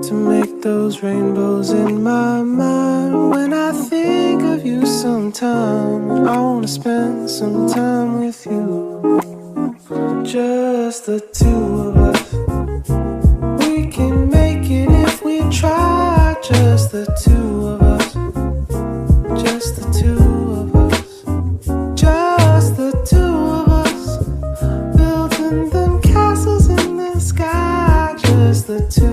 to make those rainbows in my mind. When I think of you sometime, I wanna spend some time with you. Just the two of us. We can make it if we try. Just the two